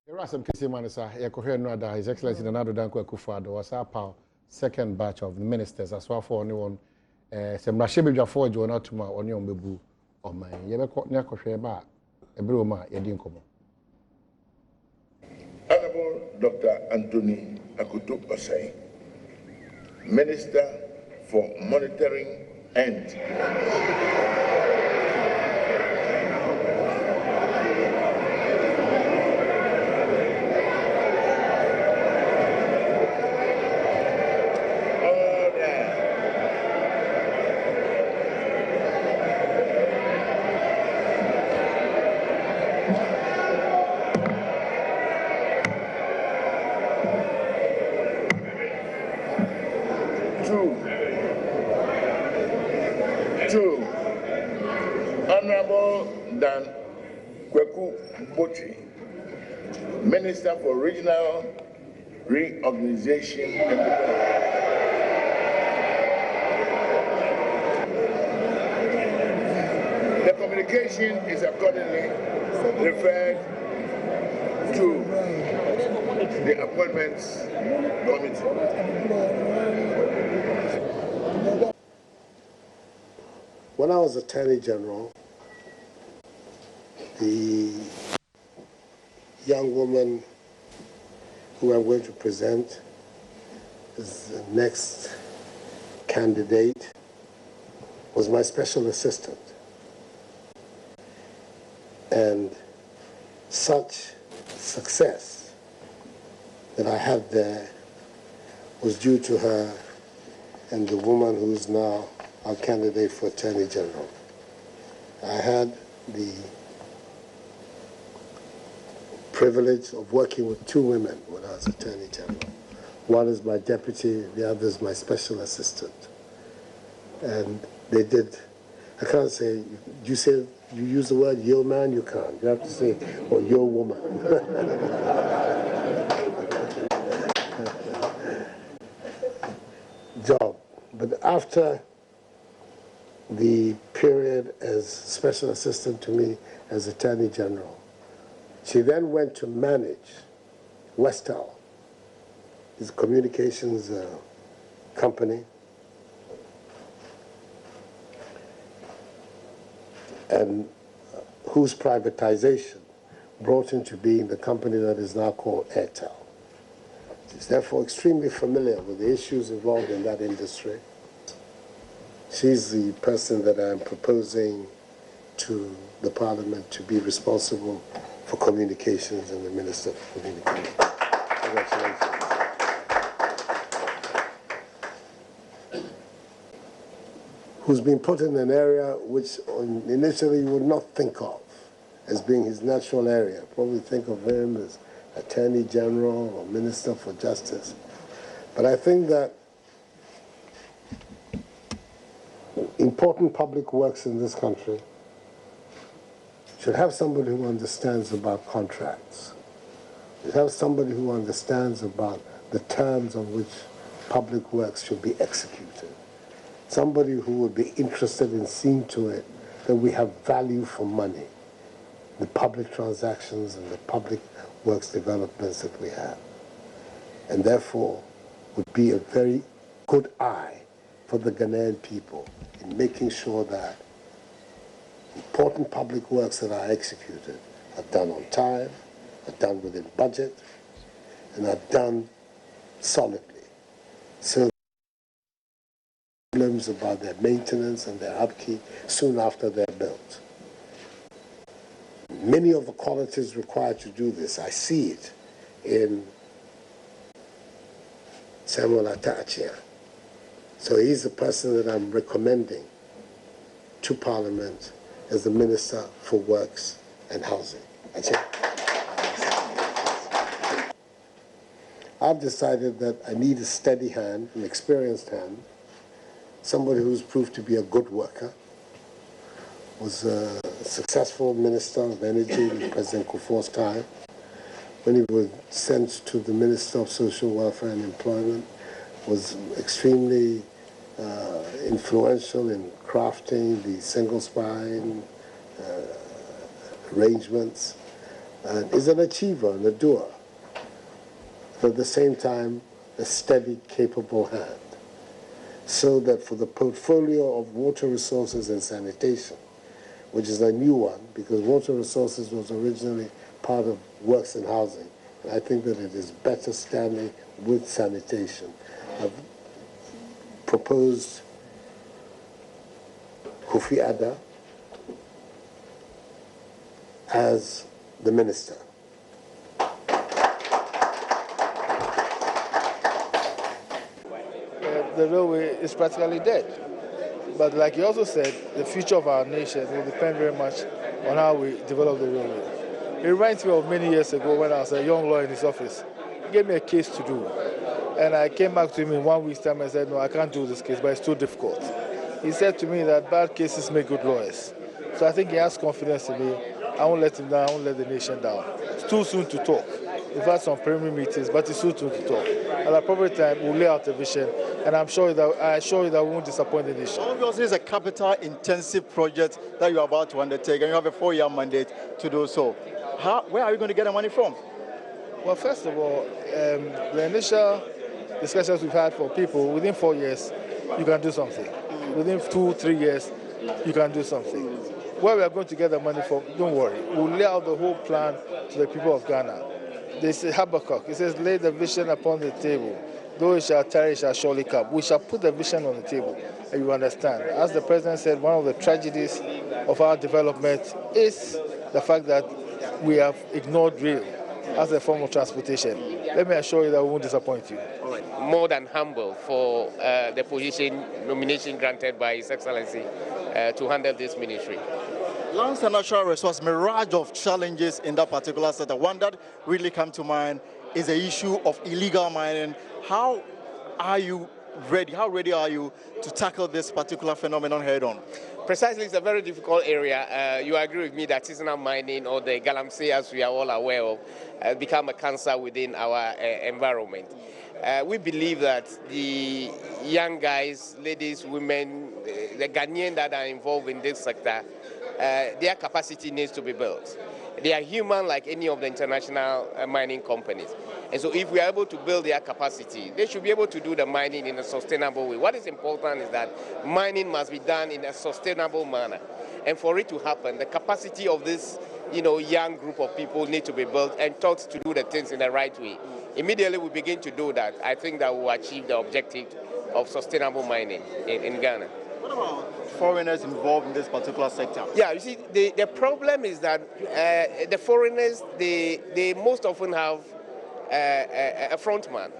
Badwam Asem Kesee Manisa, His Excellency Nana Danko Akufo-Addo was our second batch of ministers as well for anyone. Some Rashebi Jafo Joanna Tuma on your Bebu or my Yabako Nakosheba, a broma, Yadinkomo. Honorable Dr. Anthony Akutu Osei, Minister for Monitoring and Two, Honorable Dan Kweku Bochi, Minister for Regional Reorganization and Development. The communication is accordingly referred to the Appointments Committee. When I was Attorney General, the young woman who I'm going to present as the next candidate was my special assistant. And such success that I had there was due to her and the woman who is now our candidate for Attorney General. I had the privilege of working with two women when I was Attorney General. One is my deputy, the other is my special assistant. And they did, I can't say, you use the word yo man, you can't. You have to say, or yo woman. Job. But after the period as special assistant to me as Attorney General, she then went to manage Westel, his communications company, and whose privatization brought into being the company that is now called Airtel. She's therefore extremely familiar with the issues involved in that industry. She's the person that I'm proposing to the Parliament to be responsible for communications and the Minister for Communications. Congratulations. Who's been put in an area which initially you would not think of as being his natural area. Probably think of him as Attorney General or Minister for Justice. But I think that important public works in this country should have somebody who understands about contracts. Should have somebody who understands about the terms on which public works should be executed. Somebody who would be interested in seeing to it that we have value for money, the public transactions and the public works developments that we have. And therefore would be a very good eye for the Ghanaian people in making sure that important public works that are executed are done on time, are done within budget, and are done solidly. So problems about their maintenance and their upkeep soon after they're built. Many of the qualities required to do this, I see it in Samuel Atachia. So he's the person that I'm recommending to Parliament as the Minister for Works and Housing. I've decided that I need a steady hand, an experienced hand, somebody who's proved to be a good worker, was a successful Minister of Energy in President Kufuor's time. When he was sent to the Minister of Social Welfare and Employment, was extremely influential in crafting the single spine arrangements. and is an achiever and a doer, but at the same time, a steady, capable hand. So that for the portfolio of water resources and sanitation, which is a new one, because water resources was originally part of works and housing, and I think that it is better standing with sanitation. I've proposed Kofi Adda as the minister. The railway is practically dead. But like you also said, the future of our nation will depend very much on how we develop the railway. It reminds me of many years ago when I was a young lawyer in his office. He gave me a case to do. And I came back to him in 1 week's time and said, no, I can't do this case, but it's too difficult. He said to me that bad cases make good lawyers. So I think he has confidence in me. I won't let him down, I won't let the nation down. It's too soon to talk. We've had some preliminary meetings, but it's too soon to talk. At the appropriate time, we'll lay out a vision, and I assure you that we won't disappoint the nation. Obviously, it's a capital-intensive project that you're about to undertake, and you have a 4-year mandate to do so. Where are you going to get the money from? Well, first of all, the initial discussions we've had for people, within 4 years, you can do something. Within 2-3 years, you can do something. Where we are going to get the money from, don't worry. We'll lay out the whole plan to the people of Ghana. There's Habakkuk. It says, lay the vision upon the table. Though it shall tarry, it shall surely come. We shall put the vision on the table, and you understand. As the president said, one of the tragedies of our development is the fact that we have ignored rail as a form of transportation. Let me assure you that we won't disappoint you. More than humble for the position nomination granted by His Excellency to handle this ministry. Lands and natural resource, mirage of challenges in that particular sector. One that really comes to mind is the issue of illegal mining. How are you ready? How ready are you to tackle this particular phenomenon head on? Precisely, it's a very difficult area. You agree with me that artisanal mining, or the galamsey, as we are all aware of, has become a cancer within our environment. We believe that the young guys, ladies, women, the Ghanaians that are involved in this sector, their capacity needs to be built. They are human like any of the international mining companies. And so if we are able to build their capacity, they should be able to do the mining in a sustainable way. What is important is that mining must be done in a sustainable manner. And for it to happen, the capacity of this young group of people need to be built and taught to do the things in the right way. Immediately we begin to do that, I think that we will achieve the objective of sustainable mining in Ghana. What about foreigners involved in this particular sector? Yeah, you see, the problem is that the foreigners, they most often have a front man,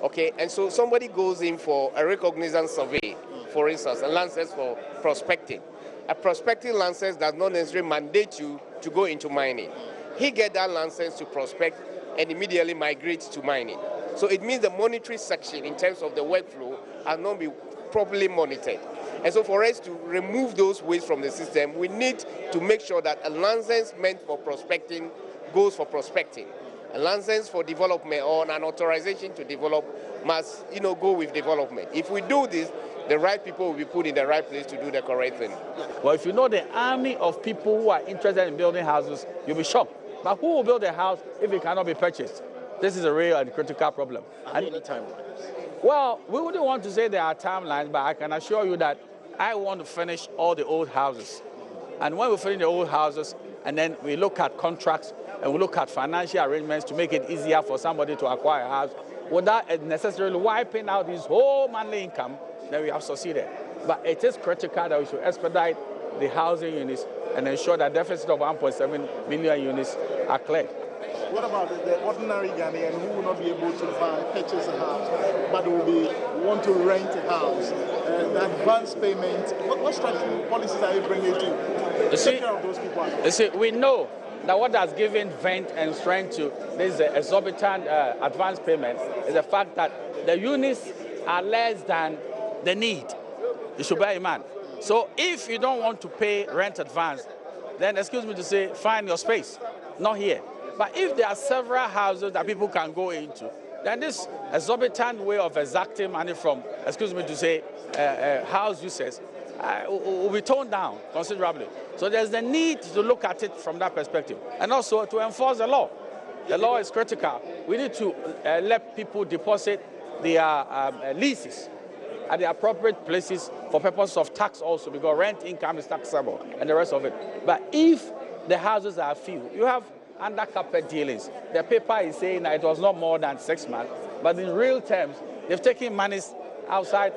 okay? And so somebody goes in for a recognizance survey, for instance, a license for prospecting. A prospecting license does not necessarily mandate you to go into mining. He gets that license to prospect and immediately migrates to mining. So it means the monetary section in terms of the workflow has not been properly monitored. And so for us to remove those ways from the system, we need to make sure that a license meant for prospecting goes for prospecting. A license for development or an authorization to develop must, go with development. If we do this, the right people will be put in the right place to do the correct thing. Well, if you know the army of people who are interested in building houses, you'll be shocked. But who will build a house if it cannot be purchased? This is a real and critical problem. And any timelines? Well, we wouldn't want to say there are timelines, but I can assure you that I want to finish all the old houses. And when we finish the old houses, and then we look at contracts and we look at financial arrangements to make it easier for somebody to acquire a house without necessarily wiping out his whole monthly income, then we have succeeded. But it is critical that we should expedite the housing units and ensure that deficit of 1.7 million units are cleared. What about the ordinary Ghanaian who will not be able to purchase a house, but will want to rent a house? The advance payment, what structural policies are you bringing to take care of those people? You see, we know that what has given vent and strength to this exorbitant advance payment is the fact that the units are less than the need. You should bear in mind. So if you don't want to pay rent advance, then excuse me to say, find your space, not here. But if there are several houses that people can go into, then this exorbitant way of exacting money from, excuse me to say, house users, will be toned down considerably. So there's the need to look at it from that perspective. And also to enforce the law. The law is critical. We need to let people deposit their leases at the appropriate places for purposes of tax also, because rent income is taxable and the rest of it. But if the houses are few, you have under carpet dealings. The paper is saying that it was not more than 6 months, but in real terms, they've taken monies outside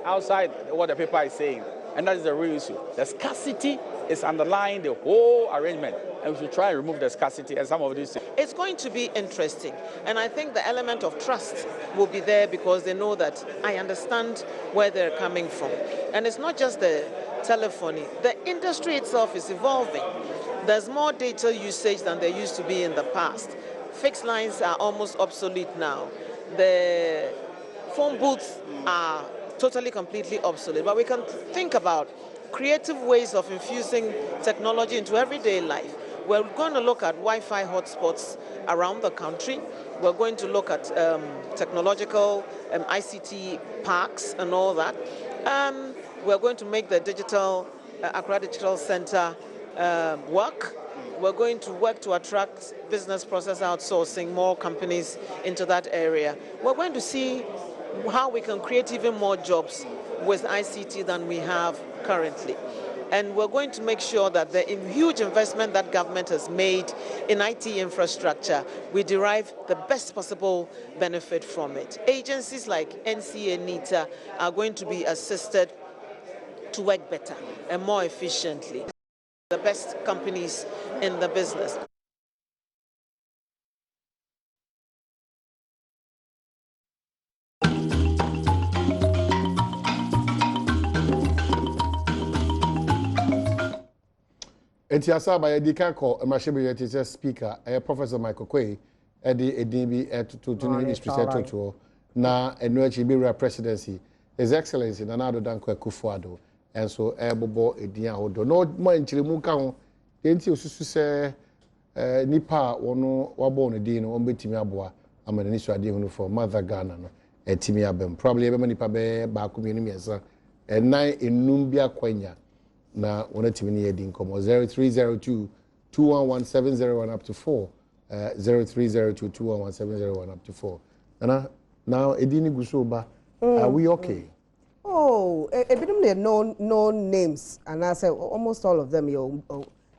what the paper is saying. And that is the real issue. The scarcity is underlying the whole arrangement, and we should try and remove the scarcity and some of these things. It's going to be interesting, and I think the element of trust will be there because they know that I understand where they're coming from. And it's not just the telephony. The industry itself is evolving. There's more data usage than there used to be in the past. Fixed lines are almost obsolete now. The phone booths are totally, completely obsolete. But we can think about creative ways of infusing technology into everyday life. We're going to look at Wi-Fi hotspots around the country. We're going to look at technological ICT parks and all that. We're going to make the Accra Digital Center work. We're going to work to attract business process outsourcing, more companies into that area. We're going to see how we can create even more jobs with ICT than we have currently. And we're going to make sure that the huge investment that government has made in IT infrastructure, we derive the best possible benefit from it. Agencies like NCA, NITA are going to be assisted to work better and more efficiently. The best companies in the business. Enti asaba ye di kan ko emahye ye te speaker Professor Michael Kwei edin bi to ministry to na enu achi bi presidency His Excellency Nana Addo Dankwa Akufo-Addo and so bobo edin ahodo no mo nchiremu ka ho enti osusu se nipa wono wabo no din no ombetimi aboa amanani so ade hunu for Mother Ghana no etimi abem probably ebe nipa be ba ko mienu miesa enan enum bi akwanya na wona timi ne yedi nkomo 0302 211701 up to 4 0302 211701 up to 4 Nana now edini gusoba are we okay? Oh, a bit of known names, and I say almost all of them.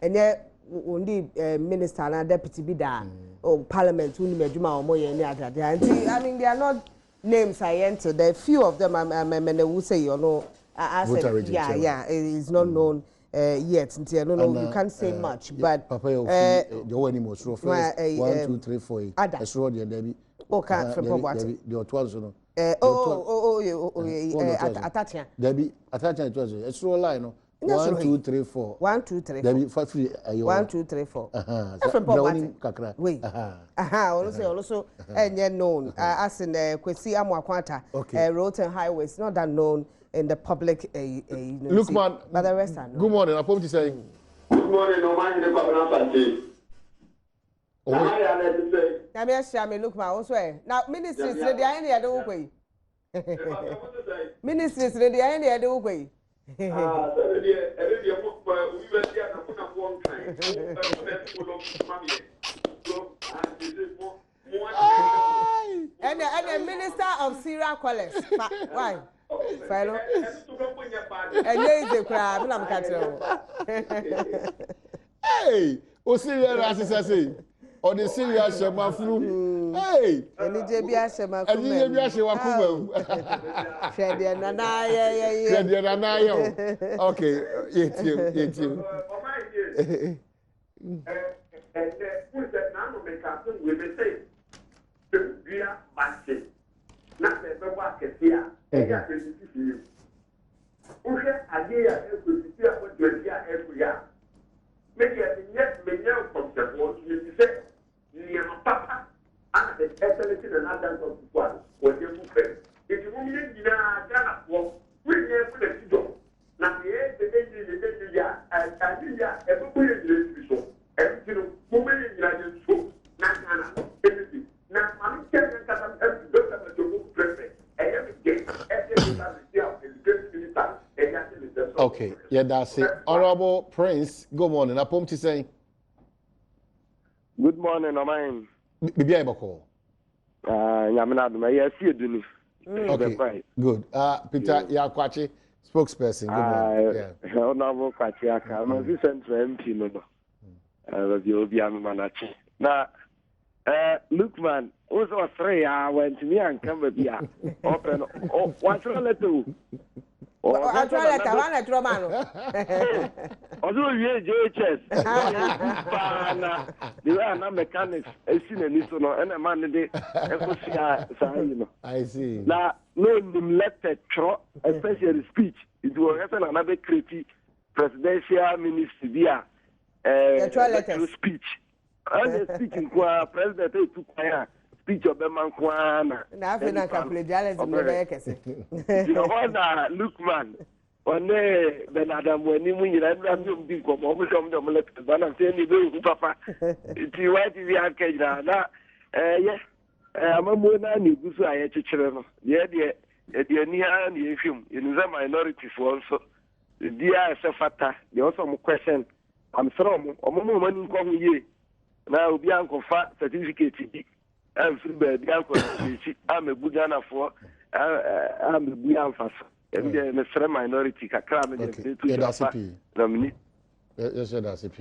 And yet, only minister and deputy be there, or parliament, who may do more any other. I mean, they are not names I enter. There are few of them. I who say, you know, I said, yeah, it's not known yet. Until no, you can't say much. But Papa, you any more? 1, 2, 3, 4. That's road, Debbie. Okay, from what? The twelve, no. Attention. Debbie, attention to us. It's roll line, no. 1, 2, 3, 4. 1, 2, 3. Debbie, 1, 2, 3, 4. From what? Wait. Also, and yet known as in Kwesi Amwakwanta, roads and highways, not that known in the public. Look, man, but the rest are known. Good morning. I'm going to say. Good morning, no man, the Papa. Look, my own way. Now, ministries, they are any other way. Ministries, they are any other way. And the minister of Syria College. Why? Fellow. And there is a crab, I'm catching. Hey, oh, serious, as I say. Or the serious Shema flu. Hey! And the JB Shema flu. And the JB Shema flu. Okay, it's you. Papa and the excellency and Adams of the world were the movement. If you want me to Ghana, we never put a job. Now, the everybody is so. Everything, moving in United States, not Ghana, everything. Now, I'm telling you that I'm every doctor to move president. And every day, every day, I'm the education minister. Okay, Yeah, that's it. Honorable Prince, good morning. Apom to say. Good morning, Oman. Bibi Iboko. Yamina Adom. Yes, you do. Okay, good. Peter Yakwachi, spokesperson. Good morning. Yeah. Honorable Kwachiaka. I'm a Central MP, no. You'll be a manager. Now, look, man, also 3 hours went to me and come with you. Open. Oh, what's the letter? I try letter, one letter, man. Although you JHS, the way mechanics, I see the list and a man the I see. Now, no letter, especially speech. It was another creative presidential ministry via speech. And the speaking president took speech of the man kwana. Na afi na kaplegialism no be kese. You know look man. One ben Adam when you am di ko mo so mo let ban am say ni be papa. Ti wa ti ya kejira na yes. Amamu na ni gusu aye chechire no. Ye ni ha ni efim. In the minorities also. Dia se fata. They also mo question. I'm from omo mani nko ye. Na obi ankofa certificate I'm free bed, I'm a good enough for I'm a good enough. And then a minority, a crime, yes, that's it.